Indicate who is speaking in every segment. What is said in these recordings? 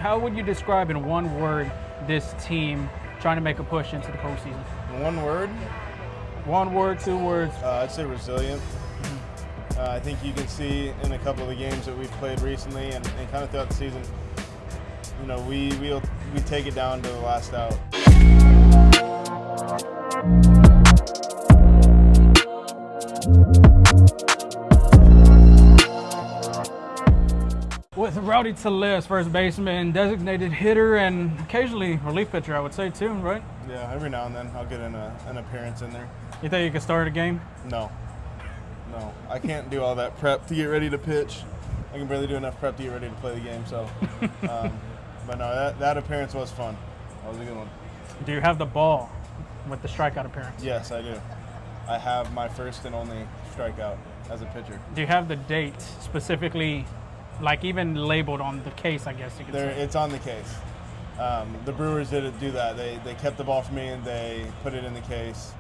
Speaker 1: How would you describe in one word this team trying to make a push into the postseason?
Speaker 2: One word?
Speaker 1: One word, two words.
Speaker 2: I'd say resilient. I think you can see in a couple of the games that we've played recently and kind of throughout the season, you know, we take it down to the last out.
Speaker 1: With Rowdy Tellez, first baseman, designated hitter, and occasionally relief pitcher, I would say too, right?
Speaker 2: Yeah, every now and then I'll get an appearance in there.
Speaker 1: You think you can start a game?
Speaker 2: No, I can't do all that prep to get ready to pitch. I can barely do enough prep to get ready to play the game. So, but no, that appearance was fun. That was a good one.
Speaker 1: Do you have the ball with the strikeout appearance?
Speaker 2: Yes, I do. I have my first and only strikeout as a pitcher.
Speaker 1: Do you have the date specifically, like even labeled on the case, I guess you could say?
Speaker 2: It's on the case. The Brewers did do that. They kept the ball for me and they put it in the case.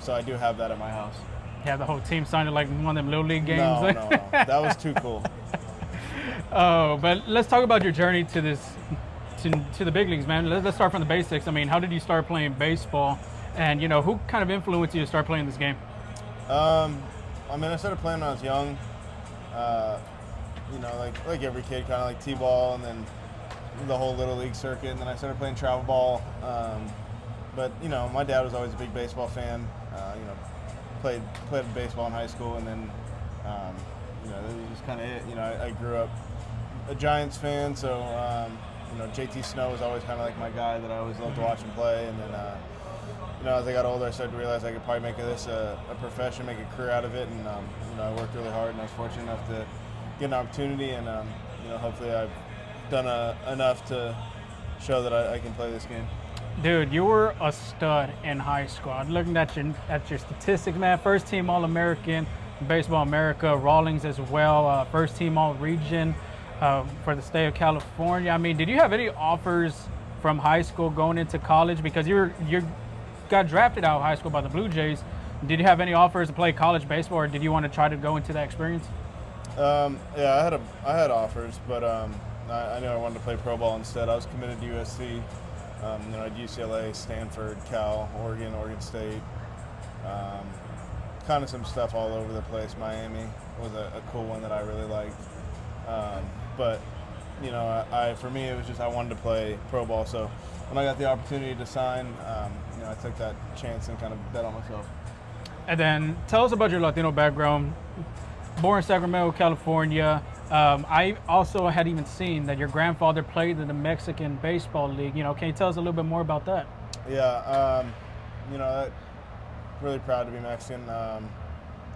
Speaker 2: So I do have that at my house.
Speaker 1: Yeah, the whole team sounded like one of them little league games.
Speaker 2: No. That was too cool.
Speaker 1: Oh, but let's talk about your journey to the big leagues, man. Let's start from the basics. I mean, how did you start playing baseball? And, you know, who kind of influenced you to start playing this game?
Speaker 2: I mean, I started playing when I was young. You know, like every kid, kind of like T-ball and then the whole little league circuit. And then I started playing travel ball. But, you know, my dad was always a big baseball fan. You know, played baseball in high school, and then, you know, that was just kind of it. You know, I grew up a Giants fan, so, you know, JT Snow was always kind of like my guy that I always loved to watch him play. And then, you know, as I got older, I started to realize I could probably make this a profession, make a career out of it. And, you know, I worked really hard, and I was fortunate enough to get an opportunity. And, you know, hopefully I've done enough to show that I can play this game.
Speaker 1: Dude, you were a stud in high school. I'm looking at your statistics, man. First team All-American, Baseball America, Rawlings as well. First team All-Region for the state of California. I mean, did you have any offers from high school going into college? Because you got drafted out of high school by the Blue Jays. Did you have any offers to play college baseball, or did you want to try to go into that experience?
Speaker 2: Yeah, I had offers, but I knew I wanted to play pro ball instead. I was committed to USC. You know, at UCLA, Stanford, Cal, Oregon State, kind of some stuff all over the place. Miami was a cool one that I really liked. But, you know, for me, it was just I wanted to play pro ball. So when I got the opportunity to sign, you know, I took that chance and kind of bet on myself.
Speaker 1: And then tell us about your Latino background. Born in Sacramento, California. I also had even seen that your grandfather played in the Mexican Baseball League. You know, can you tell us a little bit more about that?
Speaker 2: Yeah, you know, really proud to be Mexican. You know,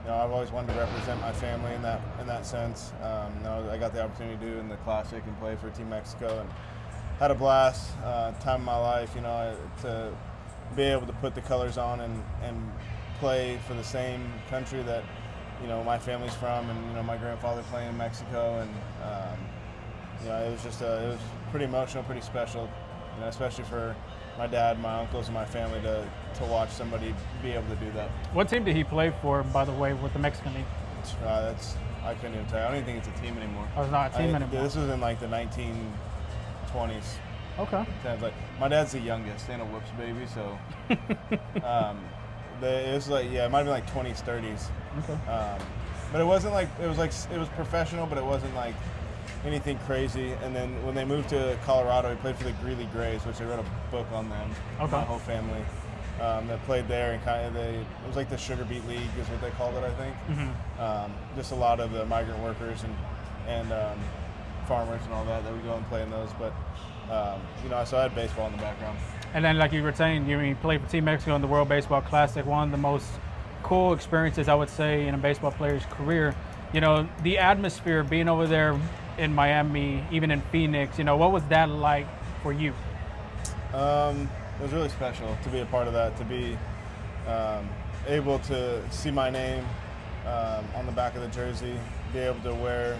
Speaker 2: I've always wanted to represent my family in that sense. You know, I got the opportunity to do in the Classic and play for Team Mexico, and had a blast. Time of my life, you know, to be able to put the colors on and play for the same country that, you know, my family's from, and, you know, my grandfather playing in Mexico, and, you know, it was pretty emotional, pretty special, you know, especially for my dad, my uncles, and my family to watch somebody be able to do that.
Speaker 1: What team did he play for, by the way, with the Mexican League?
Speaker 2: I couldn't even tell you. I don't even think it's a team anymore.
Speaker 1: Oh, it's not a team anymore.
Speaker 2: This was in like the 1920s.
Speaker 1: Okay.
Speaker 2: Like, my dad's the youngest and a whoops baby, so it was like, yeah, it might have been like 20s, 30s.
Speaker 1: Okay.
Speaker 2: But it wasn't like, it was professional, but it wasn't like anything crazy. And then when they moved to Colorado, he played for the Greeley Grays, which they wrote a book on them.
Speaker 1: Okay.
Speaker 2: My whole family that played there, and it was like the Sugar Beet League is what they called it, I think. Mm-hmm. Just a lot of the migrant workers and farmers and all that would go and play in those. But you know, so I had baseball in the background.
Speaker 1: And then, like you were saying, you played for Team Mexico in the World Baseball Classic, one of the most cool experiences, I would say, in a baseball player's career. You know, the atmosphere being over there in Miami, even in Phoenix, you know, what was that like for you?
Speaker 2: It was really special to be a part of that, to be able to see my name on the back of the jersey, be able to wear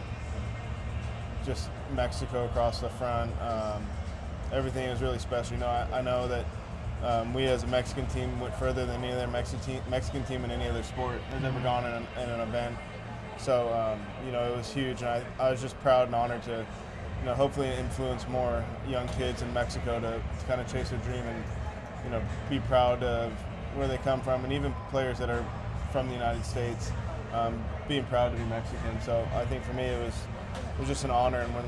Speaker 2: just Mexico across the front. Everything is really special. You know, I know that we as a Mexican team went further than any other Mexican team in any other sport has ever gone in an event. So, you know, it was huge, and I was just proud and honored to hopefully influence more young kids in Mexico to kind of chase their dream and, be proud of where they come from, and even players that are from the United States, being proud to be Mexican. So I think for me it was just an honor, and when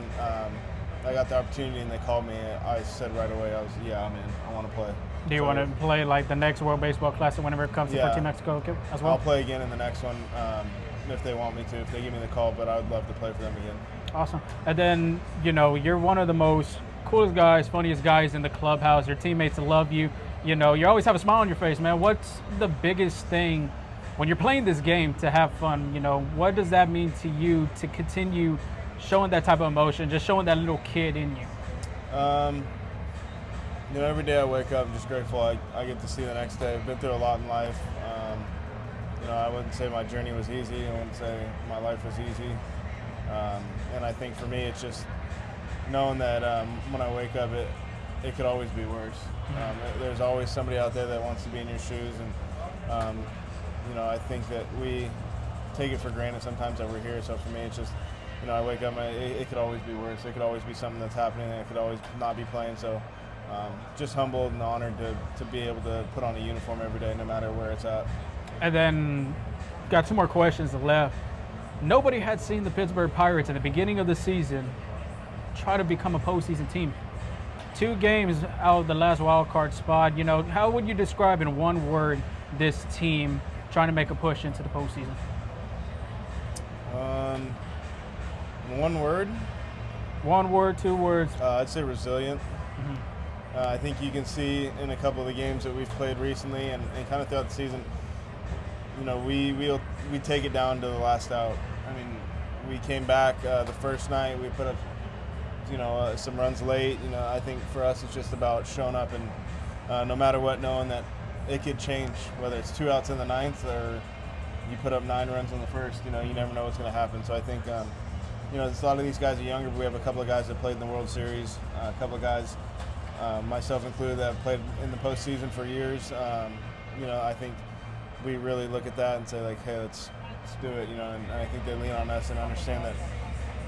Speaker 2: I got the opportunity and they called me, I said right away, I'm in. I want to play.
Speaker 1: Do you want to play like the next World Baseball Classic whenever it comes for Team Mexico as well?
Speaker 2: I'll play again in the next one if they want me to, if they give me the call, but I would love to play for them again.
Speaker 1: Awesome. And then, you're one of the most coolest guys, funniest guys in the clubhouse. Your teammates love you. You always have a smile on your face, man. What's the biggest thing when you're playing this game to have fun? What does that mean to you to continue showing that type of emotion, just showing that little kid in you?
Speaker 2: Every day I wake up, I'm just grateful I get to see the next day. I've been through a lot in life. I wouldn't say my journey was easy. I wouldn't say my life was easy. And I think for me, it's just knowing that when I wake up, it could always be worse. There's always somebody out there that wants to be in your shoes. And, I think that we take it for granted sometimes that we're here. So for me, it's just, I wake up, it could always be worse. It could always be something that's happening. It could always not be playing. So just humbled and honored to be able to put on a uniform every day, no matter where it's at.
Speaker 1: And then got 2 more questions left. Nobody had seen the Pittsburgh Pirates at the beginning of the season try to become a postseason team. 2 games out of the last wild card spot. How would you describe in one word this team trying to make a push into the postseason?
Speaker 2: One word?
Speaker 1: 1 word, 2 words.
Speaker 2: I'd say resilient. I think you can see in a couple of the games that we've played recently and kind of throughout the season, we take it down to the last out. I mean, we came back the first night, we put up, some runs late. I think for us it's just about showing up and no matter what, knowing that it could change, whether it's 2 outs in the 9th or you put up 9 runs in the first. You never know what's going to happen. So I think, a lot of these guys are younger, but we have a couple of guys that played in the World Series, a couple of guys, myself included, that have played in the postseason for years. I think we really look at that and say, like, hey, let's do it, and I think they lean on us and understand that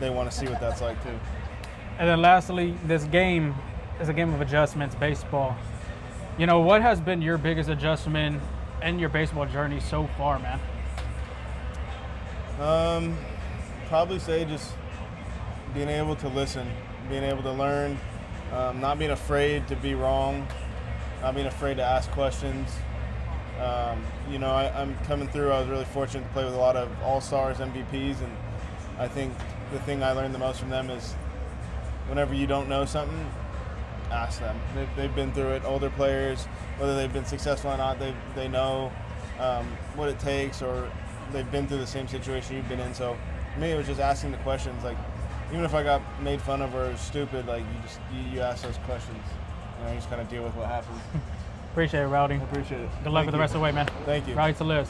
Speaker 2: they want to see what that's like too.
Speaker 1: And then lastly, this game is a game of adjustments, baseball. What has been your biggest adjustment in your baseball journey so far, man?
Speaker 2: Probably say just being able to listen, being able to learn, not being afraid to be wrong, not being afraid to ask questions. I'm coming through. I was really fortunate to play with a lot of all-stars, MVPs, and I think the thing I learned the most from them is whenever you don't know something, ask them. They've been through it. Older players, whether they've been successful or not, they know what it takes, or they've been through the same situation you've been in. So for me, it was just asking the questions. Like, even if I got made fun of or stupid, like you ask those questions. You just kind of deal with what happens.
Speaker 1: Appreciate it, Rowdy.
Speaker 2: I appreciate it.
Speaker 1: Good luck with the rest of the way, man.
Speaker 2: Thank you.
Speaker 1: Rowdy Tellez.